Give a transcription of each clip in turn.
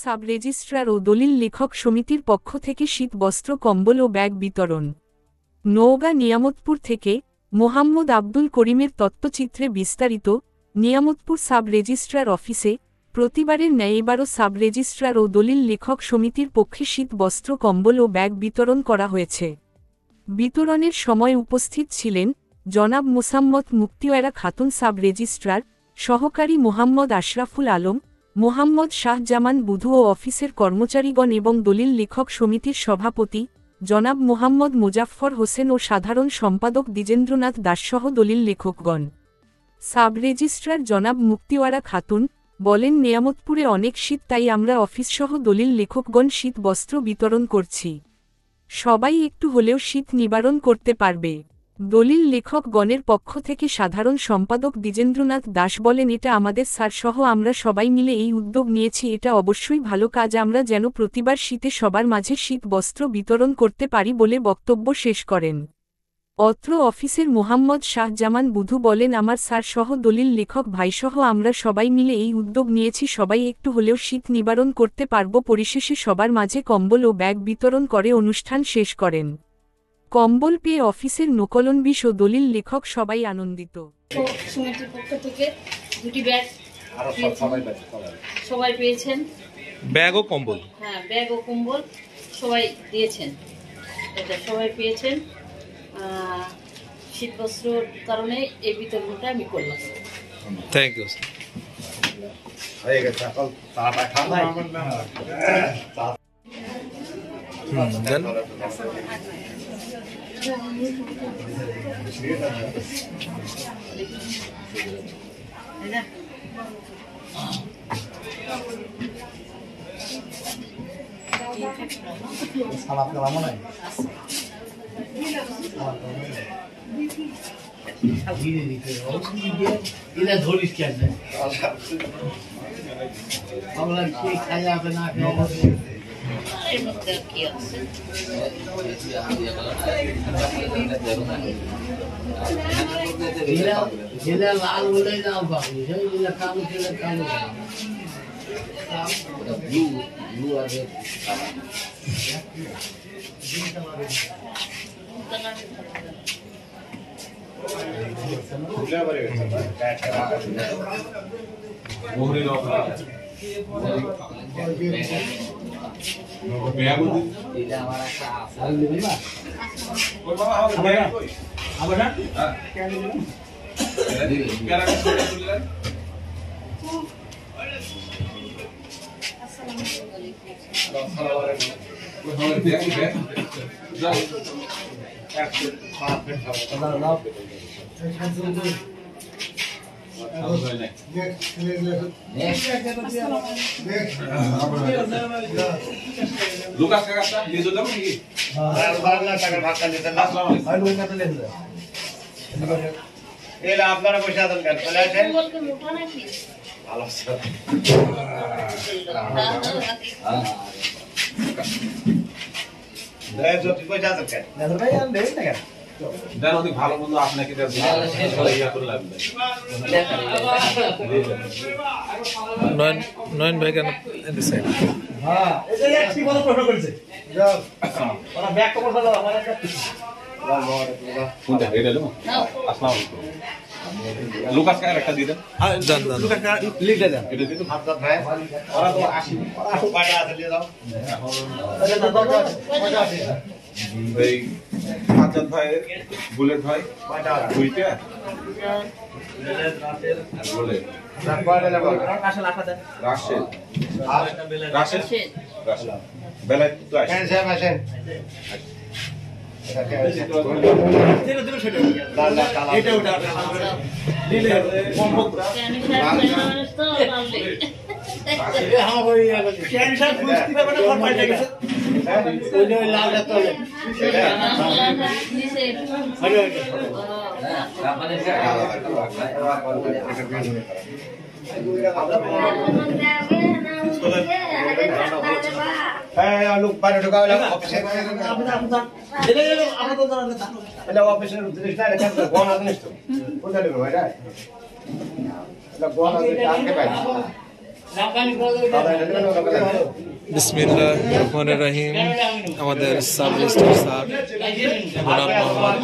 Sub registrar ও দলিল লেখক সমিতির পক্ষ থেকে শীত বস্ত্র কম্বল ও ব্যাগ বিতরণ। নওগাঁ নিয়ামতপুর থেকে মোহাম্মদ আব্দুল করিমের তথ্যচিত্রে বিস্তারিত। নিয়ামতপুর সাব রেজিস্ট্রার অফিসে প্রতিবারের ন্যায় এবারও সাব রেজিস্ট্রার ও দলিল লেখক সমিতির পক্ষে শীত বস্ত্র কম্বল ও ব্যাগ বিতরণ করা হয়েছে। বিতরণের সময় উপস্থিত ছিলেন জনাব মোসাম্মত মুক্তিওয়ারা খাতুন সাব রেজিস্ট্রার, সহকারী মোহাম্মদ আশরাফুল আলম, মোহাম্মদ শাহজামান বুধু ও অফিসের কর্মচারীগণ এবং দলিল লেখক সমিতির সভাপতি জনাব মোহাম্মদ মুজাফফর হোসেন ও সাধারণ সম্পাদক দ্বিজেন্দ্রনাথ দাসসহ দলিল লেখকগণ। সাব রেজিস্ট্রার জনাব মুক্তিওয়ারা খাতুন বলেন, নিয়ামতপুরে অনেক শীত, তাই আমরা অফিসসহ দলিল লেখকগণ শীত বস্ত্র বিতরণ করছি। সবাই একটু হলেও শীত নিবারণ করতে পারবে। দলিল লেখকগণের পক্ষ থেকে সাধারণ সম্পাদক দ্বিজেন্দ্রনাথ দাস বলেন, এটা আমাদের স্যারসহ আমরা সবাই মিলে এই উদ্যোগ নিয়েছি, এটা অবশ্যই ভালো কাজ, আমরা যেন প্রতিবার শীতে সবার মাঝে শীত বস্ত্র বিতরণ করতে পারি বলে বক্তব্য শেষ করেন। অত্র অফিসের মোহাম্মদ শাহজামান বুধু বলেন, আমার স্যারসহ দলিল লেখক ভাইসহ আমরা সবাই মিলে এই উদ্যোগ নিয়েছি, সবাই একটু হলেও শীত নিবারণ করতে পারব। পরিশেষে সবার মাঝে কম্বল ও ব্যাগ বিতরণ করে অনুষ্ঠান শেষ করেন। কম্বল পেয়ে অফিসের নোকলনবিশ ও দলিল লেখক সবাই আনন্দিত। সমিতির পক্ষ থেকে দুটি ব্যাগ সবাই পেয়েছেন, ব্যাগ ও কম্বল। হ্যাঁ, ব্যাগ ও কম্বল সবাই দিয়েছেন, এটা সবাই পেয়েছেন। শীত বস্ত্রর কারণে এই বিতরণটা আমি করলাম। Thank you. সালাদ কালাম নাই এটা ধরিস কেন আমরা কি খাই যাবে না এর মধ্যে কি আছে? যেটা লাল বলে যাও বাবু, যেটা কালো সেটা কালো। Lukas kakaknya dia sudah pergi. এরা আপনারা বসে আছেন কেন? চলে আসেন। ভালো আছে। দেয় যদি বসে আছেন কেন? দাদা ভাই আর দেই না কেন? দেন অনেক ভালো মন্দ আপনাকে দেন। ইয়া করে লাগবে। নয়ন ভাই কেন দিছে? হ্যাঁ, এটা এক ঠিক কথা প্রশ্ন করেছে। যাও। ওরা ব্যাগ কভার দাও আমার একটা। কোনটা এটা লো? আসসালামু আলাইকুম। লুকাস কার একটা দিয়ে দেন। জান জান। লুকাস লিখে দেন। এটা দিন হাতটা ভাই ওরা তো আসি। ওরা তো পাটা আছে দিয়ে দাও। এটা দাও দাও। কয়টা আছে? এই সাজ্জাদ ভাই, বুলেট ভাই, পাটা দুইটা। বুলেট রাতের আর বুলেট। না কয়টা লাগবে? আসলে আটা দেন। রাশেদ। আর রাশেদ। রাশেদ। বেলায় তো আসে। কেন সাহেব আসেন? এটা কে আছে? যেটা দিবেন সেটা। লাল লাল কালা। এটা ওটা। দিলে মোহাম্মদ কেন সাহেব তো পারলে হ্যাঁ ওই ক্যান সাহেব বুঝতে পারবে না, ঘর পাল্টে গেছে। ওই যে লালটা তোলে। নিচে হ্যাঁ লোক বাইরে ঢোকাও লাগে অফিসে। এটা অফিসের জিনিস না, এটা গহনা জিনিস তো। কোনটা নেবে ভাই? এটা গহনা জিনিস আনতে পাই। বিসমিল্লাহ রহমানির রহিম। আমাদের সাব রেজিস্ট্রার স্যার গোলাম মোহাম্মদ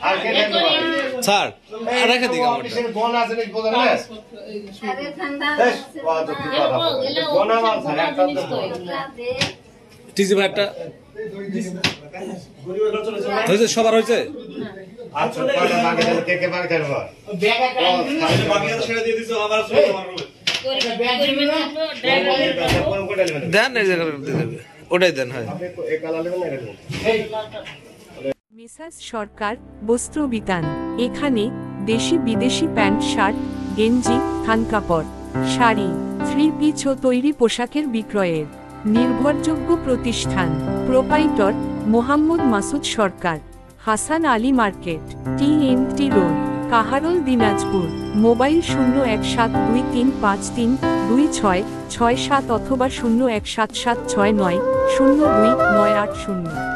আর কে দেন স্যার রেখে দিই আমারটা। কোন আছে নি বলেন না কোন মাল স্যার একটা টিজি ভাইটা হয়েছে, সবার হয়েছে। আচ্ছা কয়টা বাকি দেন কে বাকি দেন বাকি আছে সেটা দিয়ে দিছো আবার কোন কোটা নেবেন দেন এই জায়গাটা দিয়ে দেবে, ওটাই দেন। হয় আপনি এক কালার নেবেন না মেসার্স সরকার বস্ত্র বিতান। এখানে দেশি বিদেশি প্যান্ট, শার্ট, গেঞ্জি, থান কাপড়, শাড়ি, থ্রি পিস ও তৈরি পোশাকের বিক্রয়ের নির্ভরযোগ্য প্রতিষ্ঠান। Proprietor Mohammad Masud Sarkar, Hasan Ali market, TNT road, Kaharol, Dinajpur. Mobile 017235326667 অথবা 017769029880।